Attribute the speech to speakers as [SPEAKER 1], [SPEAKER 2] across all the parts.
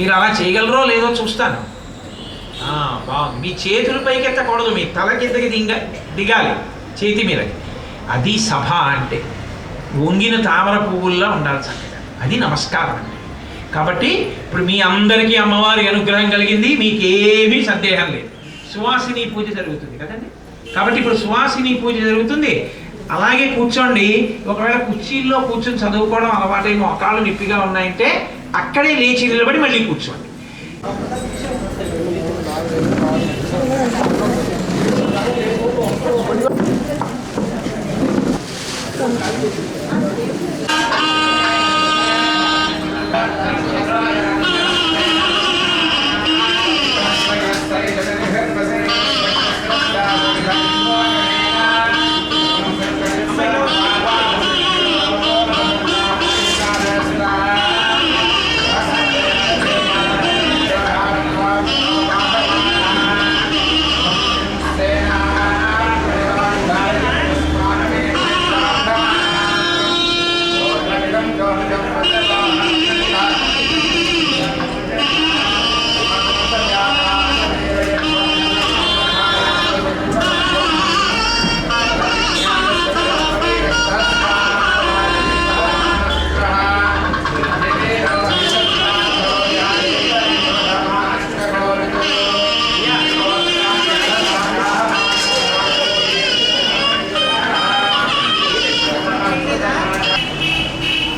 [SPEAKER 1] మీరు అలా చేయగలరో లేదో చూస్తాను. బాగుంది. మీ చేతులు పైకి ఎత్తకూడదు, మీ తల కిందకి దిగాలి చేతి మీదకి. అది సభ అంటే వంగిన తామర పువ్వుల్లో ఉండాలి చక్కగా. అది నమస్కారం అంటే. కాబట్టి ఇప్పుడు మీ అందరికీ అమ్మవారి అనుగ్రహం కలిగింది, మీకేమీ సందేహం లేదు. సువాసిని పూజ జరుగుతుంది కదండి. కాబట్టి ఇప్పుడు సువాసిని పూజ జరుగుతుంది. అలాగే కూర్చోండి. ఒకవేళ కుర్చీల్లో కూర్చొని చదువుకోవడం అలవాటై మోకాళ్ళు నొప్పిగా ఉన్నాయంటే అక్కడే లేచి నిలబడి మళ్ళీ కూర్చోండి.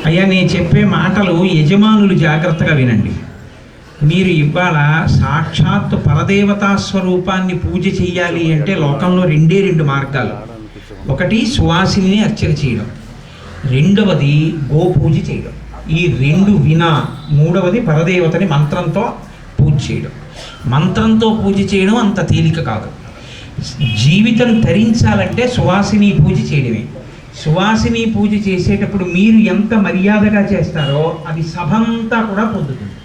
[SPEAKER 1] అయ్యా, నేను చెప్పే మాటలు యజమానులు జాగ్రత్తగా వినండి. మీరు ఇవాళ సాక్షాత్తు పరదేవతా స్వరూపాన్ని పూజ చెయ్యాలి అంటే లోకంలో రెండు మార్గాలు. ఒకటి సువాసిని అర్చన చేయడం, రెండవది గోపూజ చేయడం. ఈ రెండు వినా మూడవది పరదేవతని మంత్రంతో పూజ చేయడం. మంత్రంతో పూజ చేయడం అంత తేలిక కాదు. జీవితం తరించాలంటే సువాసిని పూజ చేయడమే. సువాసిని పూజ చేసేటప్పుడు మీరు ఎంత మర్యాదగా చేస్తారో అది సభంతా కూడా పొందుతుంది.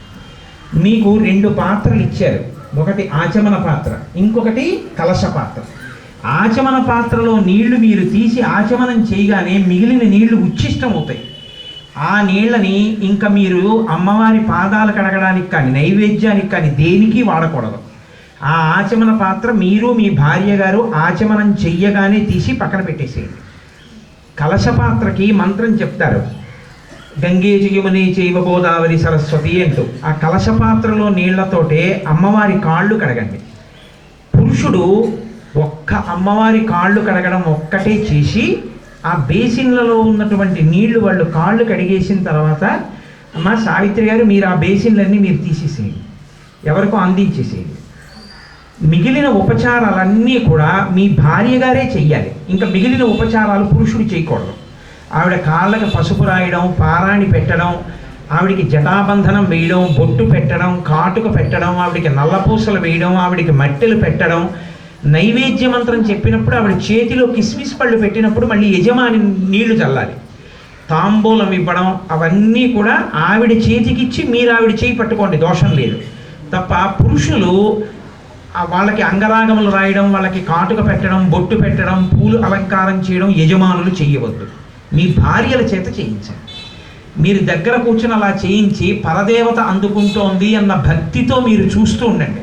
[SPEAKER 1] మీకు 2 పాత్రలు ఇచ్చారు. ఒకటి ఆచమన పాత్ర, ఇంకొకటి కలశ పాత్ర. ఆచమన పాత్రలో నీళ్లు మీరు తీసి ఆచమనం చేయగానే మిగిలిన నీళ్లు ఉచ్ఛిష్టం అవుతాయి. ఆ నీళ్ళని ఇంకా మీరు అమ్మవారి పాదాలు కడగడానికి కానీ నైవేద్యానికి కానీ దేనికి వాడకూడదు. ఆ ఆచమన పాత్ర మీరు మీ భార్య గారు ఆచమనం చెయ్యగానే తీసి పక్కన పెట్టేసేయండి. కలశ పాత్రకి మంత్రం చెప్తారు, గంగే యమునే చైవ గోదావరి సరస్వతి అంటూ. ఆ కలశ పాత్రలో నీళ్లతోటే అమ్మవారి కాళ్ళు కడగండి. పురుషుడు ఒక్క అమ్మవారి కాళ్ళు కడగడం ఒక్కటే చేసి ఆ బేసిన్లలో ఉన్నటువంటి నీళ్లు వాళ్ళు కాళ్ళు కడిగేసిన తర్వాత, అమ్మ సావిత్రి గారు మీరు ఆ బేసిన్లన్నీ మీరు తీసేసేయండి, ఎవరికో అందించేసేయండి. మిగిలిన ఉపచారాలన్నీ కూడా మీ భార్య గారే చెయ్యాలి. ఇంకా మిగిలిన ఉపచారాలు పురుషుడు చేయకూడదు. ఆవిడ కాళ్ళకి పసుపు రాయడం, పారాణి పెట్టడం, ఆవిడికి జటాబంధనం వేయడం, బొట్టు పెట్టడం, కాటుక పెట్టడం, ఆవిడికి నల్లపూసలు వేయడం, ఆవిడికి మట్టెలు పెట్టడం, నైవేద్య మంత్రం చెప్పినప్పుడు ఆవిడ చేతిలో కిస్మిస్ పళ్ళు పెట్టినప్పుడు మళ్ళీ యజమాని నీళ్లు చల్లాలి. తాంబూలం ఇవ్వడం అవన్నీ కూడా ఆవిడ చేతికిచ్చి మీరు ఆవిడ చేయి పట్టుకోండి, దోషం లేదు. తప్ప పురుషులు వాళ్ళకి అంగరాగములు రాయడం, వాళ్ళకి కాటుక పెట్టడం, బొట్టు పెట్టడం, పూలు అలంకారం చేయడం యజమానులు చేయవద్దు. మీ భార్యల చేత చేయించండి. మీరు దగ్గర కూర్చొని అలా చేయించి పరదేవత అందుకుంటోంది అన్న భక్తితో మీరు చూస్తూ ఉండండి.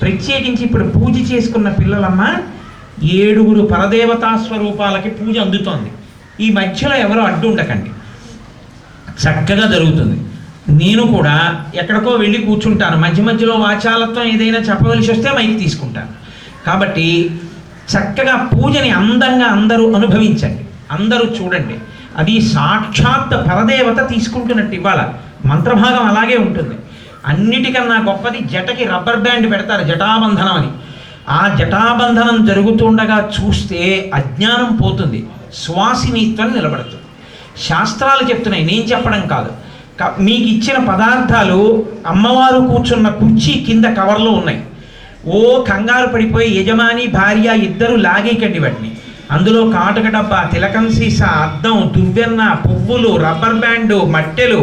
[SPEAKER 1] ప్రత్యేకించి ఇప్పుడు పూజ చేసుకున్న పిల్లలమ్మ 7 పరదేవతా స్వరూపాలకి పూజ అందుతోంది. ఈ మధ్యలో ఎవరో అడ్డు ఉండకండి, చక్కగా జరుగుతుంది. నేను కూడా ఎక్కడికో వెళ్ళి కూర్చుంటాను, మధ్యలో వాచాలత్వం ఏదైనా చెప్పవలసి వస్తే మైక్ తీసుకుంటాను. కాబట్టి చక్కగా పూజని అందంగా అందరూ అనుభవించండి, అందరూ చూడండి. అది సాక్షాత్ పరదేవత తీసుకుంటున్నట్టు ఇవాళ మంత్రభాగం అలాగే ఉంటుంది. అన్నిటికన్నా గొప్పది జటకి రబ్బర్ బ్యాండ్ పెడతారు, జటాబంధనం అని. ఆ జటాబంధనం జరుగుతుండగా చూస్తే అజ్ఞానం పోతుంది, సువాసినిత్వం నిలబడుతుంది. శాస్త్రాలు చెప్తున్నాయి, నేను చెప్పడం కాదు. మీకు ఇచ్చిన పదార్థాలు అమ్మవారు కూర్చున్న కుర్చీ కింద కవర్లో ఉన్నాయి. ఓ కంగారు పడిపోయి యజమాని భార్య ఇద్దరు లాగేకండి వాటిని. అందులో కాటుక డబ్బా, తిలకం సీసా, అద్దం, దువ్వెన్న, పువ్వులు, రబ్బర్ బ్యాండు, మట్టెలు,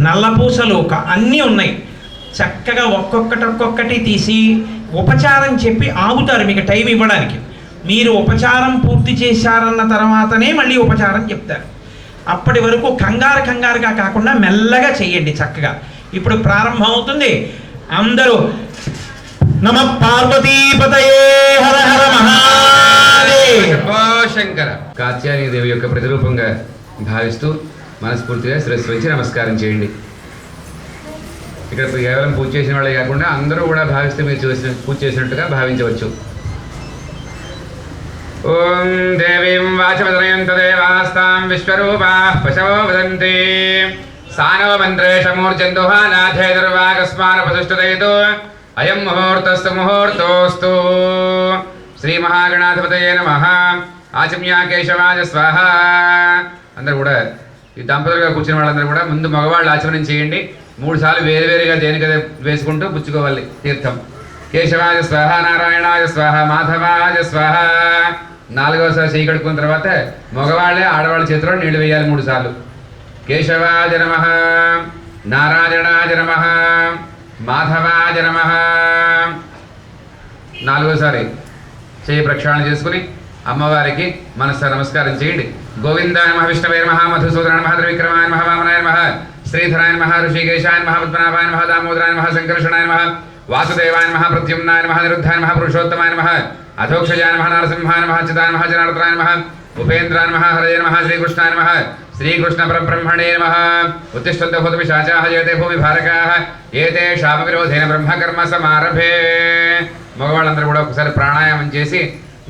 [SPEAKER 1] నల్లపూసలు అన్నీ ఉన్నాయి. చక్కగా ఒక్కొక్కటి తీసి ఉపచారం చెప్పి ఆగుతారు మీకు టైం ఇవ్వడానికి. మీరు ఉపచారం పూర్తి చేశారన్న తర్వాతనే మళ్ళీ ఉపచారం చెప్తారు. అప్పటి వరకు కంగారుగా కాకుండా మెల్లగా చేయండి చక్కగా. ఇప్పుడు ప్రారంభం అవుతుంది. అందరూ నమ పార్వతీపతయే హర హర మహాదేవ్
[SPEAKER 2] శంకర. కాత్యాయని దేవి యొక్క ప్రతిరూపంగా భావిస్తూ మనస్ఫూర్తిగా శిరస్సు వంచి నమస్కారం చేయండి. ఇక్కడ కేవలం పూజ చేసిన వాళ్ళే కాకుండా అందరూ కూడా భావిస్తే మీరు పూజ చేసినట్టుగా భావించవచ్చు. ఓం దేవీం వాచమదనయంత దేవాస్తాం విశ్వరూపాః పశవో వదంతి సానో మంత్రేషమూర్జందుహానాథేదుర్వాగస్మానపతిష్ఠుదయతు అయం ముహూర్తస్తు ముహూర్తోస్తు. శ్రీ మహాగణాధిపతయే నమః. ఆచమ్యా కేశవాయ స్వాహ. అందరూ కూడా ఈ దంపతులుగా కూర్చున్న వాళ్ళందరూ కూడా ముందు మగవాళ్ళు ఆచమనం చేయండి. 3 సార్లు వేరువేరుగా దేనికదే వేసుకుంటూ పుచ్చుకోవాలి తీర్థం. కేశవాయ స్వాహ, నారాయణాయ స్వాహ, మాధవాయ స్వాహ. 4వసారి చేయి కడుక్కున్న తర్వాత మగవాళ్ళే ఆడవాళ్ళ చేతిలో నీళ్లు వేయాలి 3 సార్లు. కేశవాయ నమః, నారాయణాయ నమః, మాధవాయ నమః. 4వసారి చేయి ప్రక్షాళన చేసుకుని అమ్మవారికి మనస్సు నమస్కారం చేయండి. గోవిందాయ నమః, విష్ణవే నమః, మధుసూదనాయ నమః, త్రివిక్రమాయ నమః, వామనాయ నమః, శ్రీధరాయ నమః, ఋషికేశాయ నమః, పద్మనాభాయ నమః, దామోదరాయ నమః, సంకర్షణాయ నమః, వాసుదేవాయ నమః, ప్రద్యుమ్నాయ నమః, నిరుద్ధాయ నమః, పురుషోత్తమాయ నమః, అధోక్షజాయ నమః, నరసింహాయ నమః, అచ్యుతాయ నమః, జనార్దనాయ నమః, ఉపేంద్రాయ నమః, హరయే నమః, శ్రీకృష్ణాయ నమః, శ్రీకృష్ణ పరబ్రహ్మణే నమః. ఉత్తిష్టంతో భూతపిశాచాః జయతే భూమి భారకాః ఏతే శాపవిరోధేన బ్రహ్మకర్మ సమారభే. మగవాళ్ళందరూ కూడా ఒకసారి ప్రాణాయామం చేసి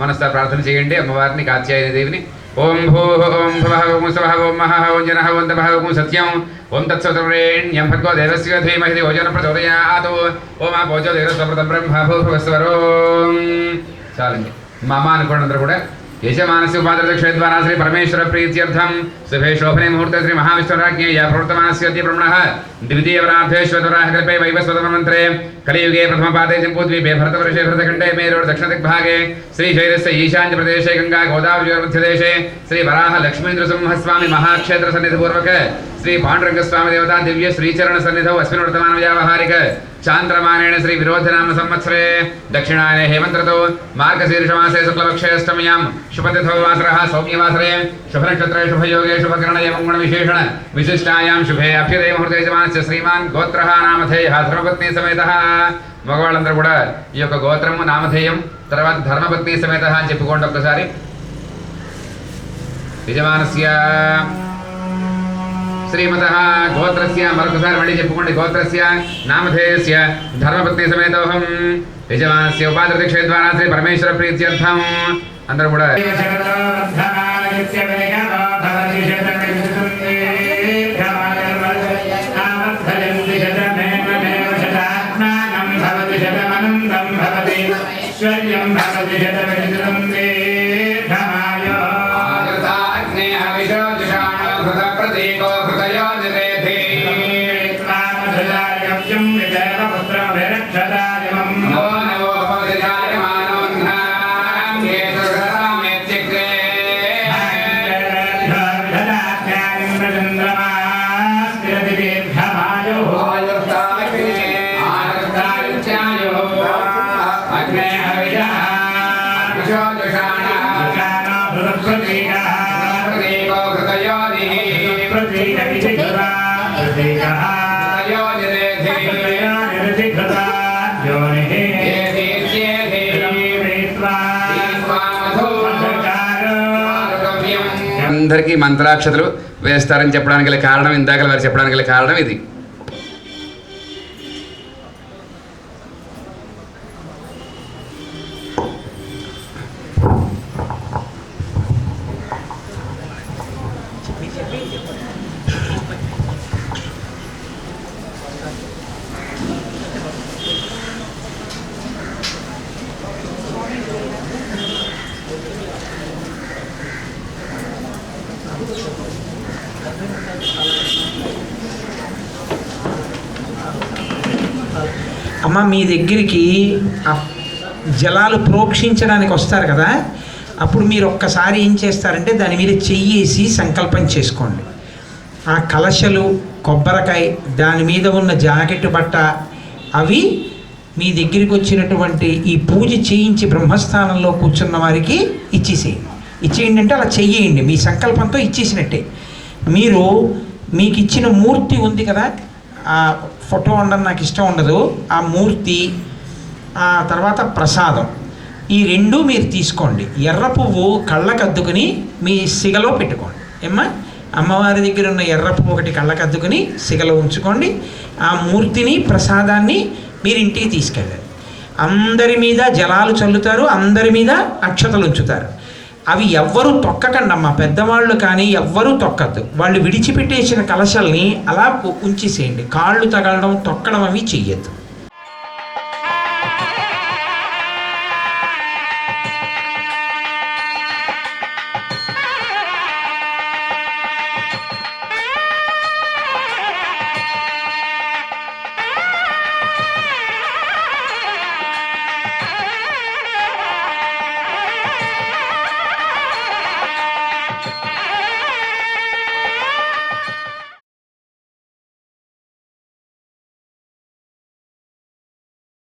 [SPEAKER 2] మనస్తో ప్రార్థన చేయండి అమ్మవారిని, కాత్యాయని దేవిని. ఓం భూ ఓం భవః ఓం స్వః ఓం మహః ఓం జనః ఓం తపః ఓం సత్యం ఓం తత్సవితుర్వరేణ్యం భర్గో దేవస్య ధీమహి ధియో యో ప్రచోదయాత్. ఓం ఆపోజో దేవస్వప్రతం బ్రహ్మ భూర్భువస్వరోం. చాలండి. మా అమ్మ అనుకోండి అందరూ కూడా. యజమానస్య ఉపాధ్యక్షేద్వారా శ్రీ పరమేశ్వర ప్రీత్యర్థం శుభే శోభనే ముహూర్తే శ్రీ మహావిష్ణురాజ్ఞేయ ప్రవర్తమానస్య ప్రవణః ద్వితీయవరాధేశ్వరాः కల్పే వైవస్వతమంత్రే కలియుగే ప్రథమపాదే జంబూద్వీపే భరతవర్షే భరతఖण्डे मेरुर् दक्षिणदिग्भागे श्रीशैलस्य ईशान्य प्रदेशे गंगा गोदावरीमध्यदेशे श्री वराह लक्ष्मीन्द्रसिंहस्वामी महाक्षेत्र सन्निधिपूर्वक श्री पाण्डुरंगस्वामी देवता दिव्य श्रीचरण सन्निधौ अस्मिन् वर्तमान व्यावहारिक चांद्रमानेन श्री विरोधनाम संवत्सरे दक्षिणायने हेमंत ऋतौ मार्गशीर्षमासे शुक्लपक्षे अष्टम्यां शुभतिथौ वासरः सौम्यवासरे शुभनक्षत्रे शुभयोगे शुभकरणे मंगलविशेषण विशिष्टायां शुभे अभ्युदय मुहूर्ते यजमानस्य श्रीमान् गोत्रः नामधेयः धर्मपत्नी समेतः. మగవాళ్ళందరూ కూడా ఈ యొక్క గోత్రము నామధేయం తర్వాత ధర్మపత్ని సమేతః అని చెప్పుకోండి ఒక్కసారి. యజమానస్య శ్రీమతః గోత్రస్య మరొకసారి మళ్ళీ చెప్పుకోండి. గోత్రస్య నామధేయస్య ధర్మపత్ని సమేతోహం యజమానస్య ఉపాధ్యక్షేద్వారా శ్రీ పరమేశ్వర ప్రీత్యర్థం. అందరూ కూడా అందరికీ మంత్రాక్షతలు వేస్తారని చెప్పడానికి గల కారణం, ఇందాక వారు చెప్పడానికి గల కారణం ఇది.
[SPEAKER 1] అమ్మ మీ దగ్గరికి జలాలు ప్రోక్షించడానికి వస్తారు కదా, అప్పుడు మీరు ఒక్కసారి ఏం చేస్తారంటే దాని మీద చెయ్యేసి సంకల్పం చేసుకోండి. ఆ కలశలు, కొబ్బరికాయ, దాని మీద ఉన్న జాకెట్ బట్ట అవి మీ దగ్గరికి వచ్చినటువంటి ఈ పూజ చేయించి బ్రహ్మస్థానంలో కూర్చున్న వారికి ఇచ్చేసేయండి. ఇచ్చేయండి అంటే అలా చెయ్యేయండి, మీ సంకల్పంతో ఇచ్చేసినట్టే. మీరు మీకు ఇచ్చిన మూర్తి ఉంది కదా, ఆ ఫోటో ఉండడం నాకు ఇష్టం ఉండదు. ఆ మూర్తి, ఆ తర్వాత ప్రసాదం, ఈ రెండు మీరు తీసుకోండి. ఎర్ర పువ్వు కళ్ళకద్దుకుని మీ సిగలో పెట్టుకోండి. ఏమ్మా, అమ్మవారి దగ్గర ఉన్న ఎర్ర పువ్వు ఒకటి కళ్ళకద్దుకుని సిగలో ఉంచుకోండి. ఆ మూర్తిని, ప్రసాదాన్ని మీరు ఇంటికి తీసుకెళ్ళాలి. అందరి మీద జలాలు చల్లుతారు, అందరి మీద అక్షతలు ఉంచుతారు. అవి ఎవ్వరూ తొక్కకండి అమ్మ, పెద్దవాళ్ళు కానీ ఎవ్వరూ తొక్కద్దు. వాళ్ళు విడిచిపెట్టేసిన కలశల్ని అలా ఉంచేసేయండి. కాళ్ళు తగలడం, తొక్కడం అవి చెయ్యొద్దు.